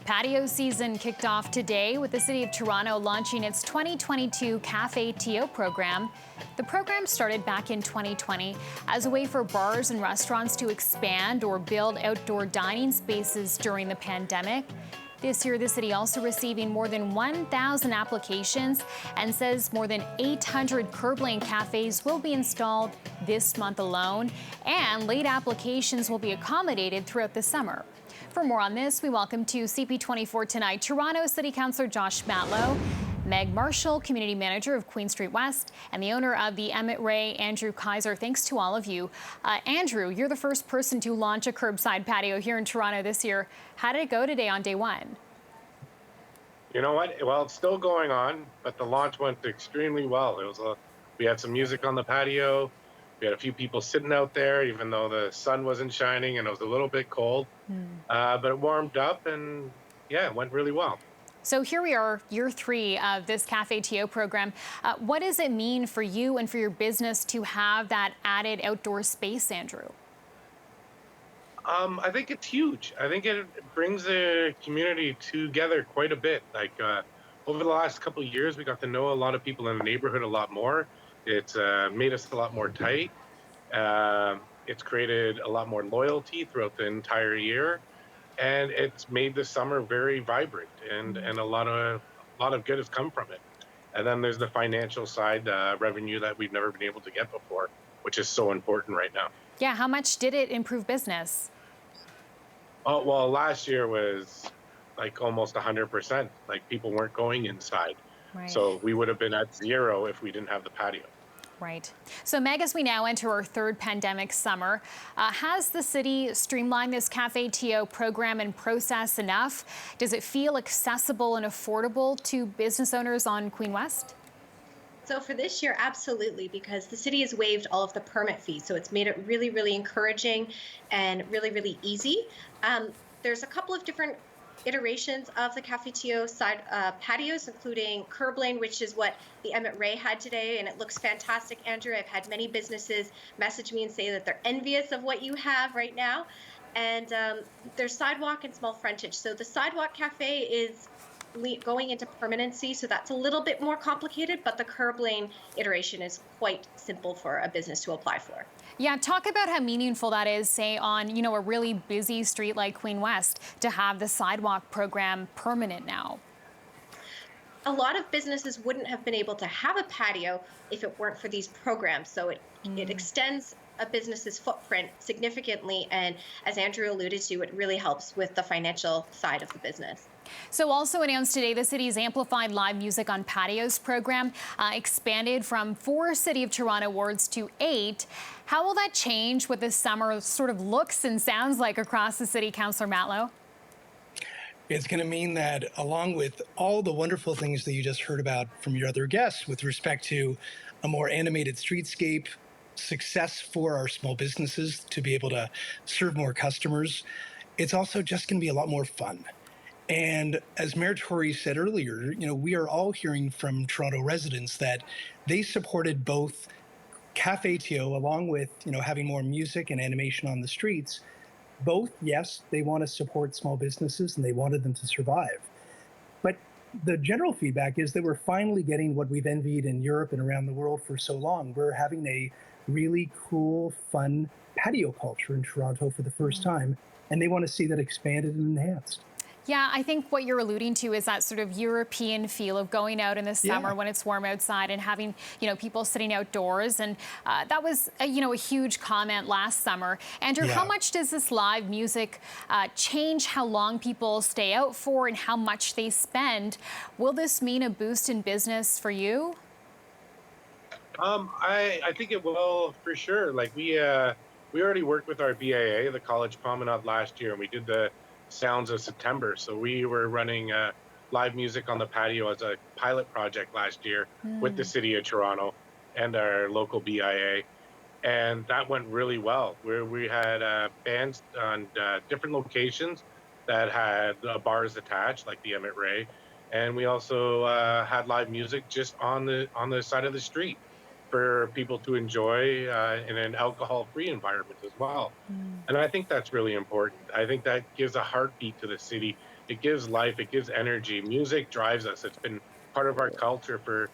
Patio season kicked off today with the City of Toronto launching its 2022 Cafe T.O program. The program started back in 2020 as a way for bars and restaurants to expand or build outdoor dining spaces during the pandemic. This year, the city also receiving more than 1,000 applications and says more than 800 curb lane cafes will be installed this month alone, and late applications will be accommodated throughout the summer. For more on this, we welcome to CP24 tonight Toronto City Councillor Josh Matlow, Meg Marshall, Community Manager of Queen Street West, and the owner of the Emmett Ray, Andrew Kaiser. Thanks to all of you. Andrew, you're the first person to launch a curbside patio here in Toronto this year. How did it go today on day one? You know what? Well, it's still going on, but the launch went extremely well. We had some music on the patio. We had a few people sitting out there, even though the sun wasn't shining and it was a little bit cold. But it warmed up, and yeah, it went really well. So here we are, year 3 of this Cafe T.O program. What does it mean for you and for your business to have that added outdoor space, Andrew? I think it's huge. I think it brings the community together quite a bit. Over the last couple of years, we got to know a lot of people in the neighborhood a lot more. It's made us a lot more tight. It's created a lot more loyalty throughout the entire year, and it's made the summer very vibrant. And a lot of good has come from it. And then there's the financial side, revenue that we've never been able to get before, which is so important right now. Yeah, how much did it improve business? Oh, well, last year was like almost 100%. Like, people weren't going inside. Right. So we would have been at zero if we didn't have the patio. Right. So, Meg, as we now enter our third pandemic summer, has the city streamlined this Cafe T.O program and process enough? Does it feel accessible and affordable to business owners on Queen West? So for this year, absolutely, because the city has waived all of the permit fees. So it's made it really, really encouraging and really, really easy. There's a couple of different iterations of the Cafe T.O side patios, including curb lane, which is what the Emmett Ray had today, and it looks fantastic, Andrew. I've had many businesses message me and say that they're envious of what you have right now. And there's sidewalk and small frontage. So the sidewalk cafe is going into permanency, so that's a little bit more complicated, but the curb lane iteration is quite simple for a business to apply for. Yeah, talk about how meaningful that is, say, on, a really busy street like Queen West, to have the sidewalk program permanent now. A lot of businesses wouldn't have been able to have a patio if it weren't for these programs, so it extends a business's footprint significantly, and as Andrew alluded to, it really helps with the financial side of the business. So also announced today, the city's amplified live music on patios program expanded from 4 City of Toronto wards to 8. How will that change what this summer sort of looks and sounds like across the city, Councillor Matlow? It's going to mean that, along with all the wonderful things that you just heard about from your other guests with respect to a more animated streetscape, success for our small businesses to be able to serve more customers, it's also just going to be a lot more fun. And as Mayor Tory said earlier, we are all hearing from Toronto residents that they supported both Cafe T.O along with, having more music and animation on the streets. Both, yes, they want to support small businesses and they wanted them to survive. But the general feedback is that we're finally getting what we've envied in Europe and around the world for so long. We're having a really cool, fun patio culture in Toronto for the first time, and they want to see that expanded and enhanced. Yeah, I think what you're alluding to is that sort of European feel of going out in the summer when it's warm outside and having, people sitting outdoors. And that was, a huge comment last summer. Andrew, how much does this live music change how long people stay out for and how much they spend? Will this mean a boost in business for you? I think it will for sure. Like, we already worked with our BAA, the College Promenade, last year, and we did the Sounds of September. So we were running live music on the patio as a pilot project last year with the City of Toronto and our local BIA. And that went really well. We had bands on different locations that had bars attached, like the Emmett Ray. And we also had live music just on the side of the street for people to enjoy in an alcohol-free environment as well. And I think that's really important. I think that gives a heartbeat to the city it gives life, it gives energy. Music drives us. It's been part of our culture for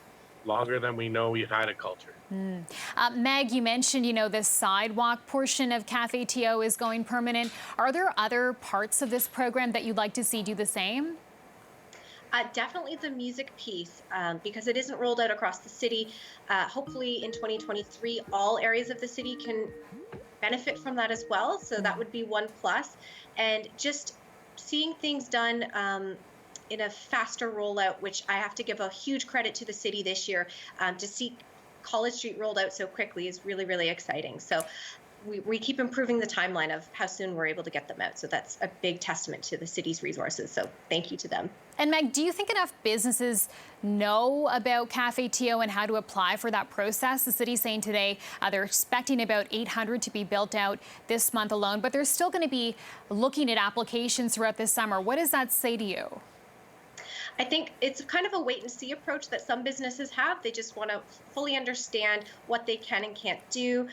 longer than we know we've had a culture. Meg, you mentioned, this sidewalk portion of Cafe T.O is going permanent. Are there other parts of this program that you'd like to see do the same? Definitely the music piece, because it isn't rolled out across the city. Hopefully in 2023, all areas of the city can benefit from that as well. So that would be one plus. And just seeing things done in a faster rollout, which I have to give a huge credit to the city this year. To see College Street rolled out so quickly is really, really exciting. So we keep improving the timeline of how soon we're able to get them out. So that's a big testament to the city's resources. So thank you to them. And Meg, do you think enough businesses know about Cafe T.O and how to apply for that process? The city's saying today they're expecting about 800 to be built out this month alone, but they're still going to be looking at applications throughout this summer. What does that say to you? I think it's kind of a wait and see approach that some businesses have. They just want to fully understand what they can and can't do.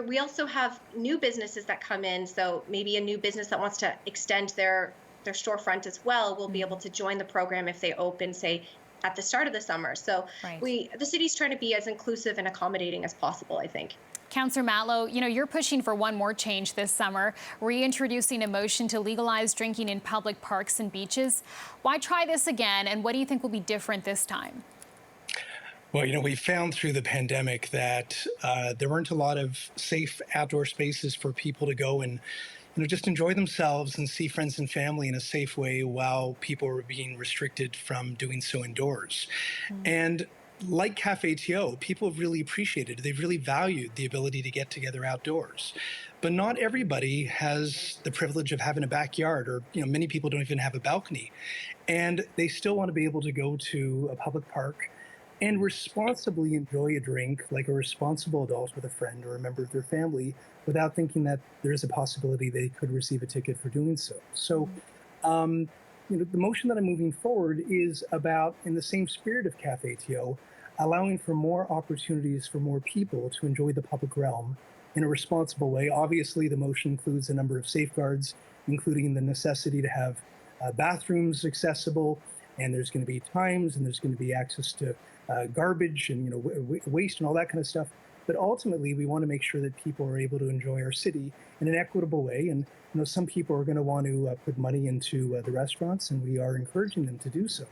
We also have new businesses that come in. So maybe a new business that wants to extend their storefront as well will be able to join the program if they open, say, at the start of the summer. So the city's trying to be as inclusive and accommodating as possible, I think. Councillor Matlow, you're pushing for one more change this summer, reintroducing a motion to legalize drinking in public parks and beaches. Why try this again, and what do you think will be different this time? Well, we found through the pandemic that there weren't a lot of safe outdoor spaces for people to go and just enjoy themselves and see friends and family in a safe way while people were being restricted from doing so indoors. And like Cafe T.O, people have really appreciated it. They've really valued the ability to get together outdoors. But not everybody has the privilege of having a backyard, or many people don't even have a balcony. And they still want to be able to go to a public park and responsibly enjoy a drink like a responsible adult with a friend or a member of their family without thinking that there is a possibility they could receive a ticket for doing so. So, the motion that I'm moving forward is about, in the same spirit of Cafe T.O, allowing for more opportunities for more people to enjoy the public realm in a responsible way. Obviously, the motion includes a number of safeguards, including the necessity to have bathrooms accessible, and there's going to be times, and there's going to be access to garbage and waste and all that kind of stuff. But ultimately, we want to make sure that people are able to enjoy our city in an equitable way. And some people are going to want to put money into the restaurants, and we are encouraging them to do so.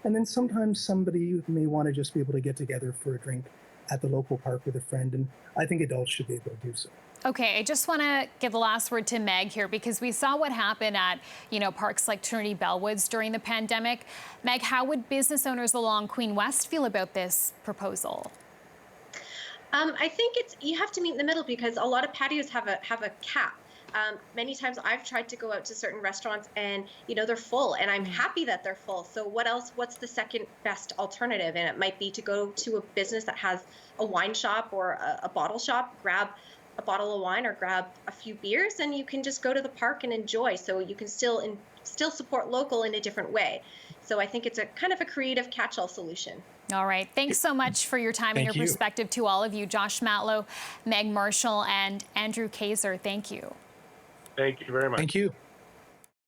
And then sometimes somebody may want to just be able to get together for a drink at the local park with a friend, and I think adults should be able to do so. Okay, I just want to give the last word to Meg here, because we saw what happened at, parks like Trinity Bellwoods during the pandemic. Meg, how would business owners along Queen West feel about this proposal? I think you have to meet in the middle, because a lot of patios have a cap. Many times I've tried to go out to certain restaurants and, they're full, and I'm happy that they're full. So what's the second best alternative? And it might be to go to a business that has a wine shop or a bottle shop, grab a bottle of wine or grab a few beers, and you can just go to the park and enjoy. So you can still support local in a different way. So I think it's a kind of a creative catch-all solution. All right. Thanks so much for your time and your perspective to all of you. Josh Matlow, Meg Marshall, and Andrew Kaiser. Thank you. Thank you very much. Thank you.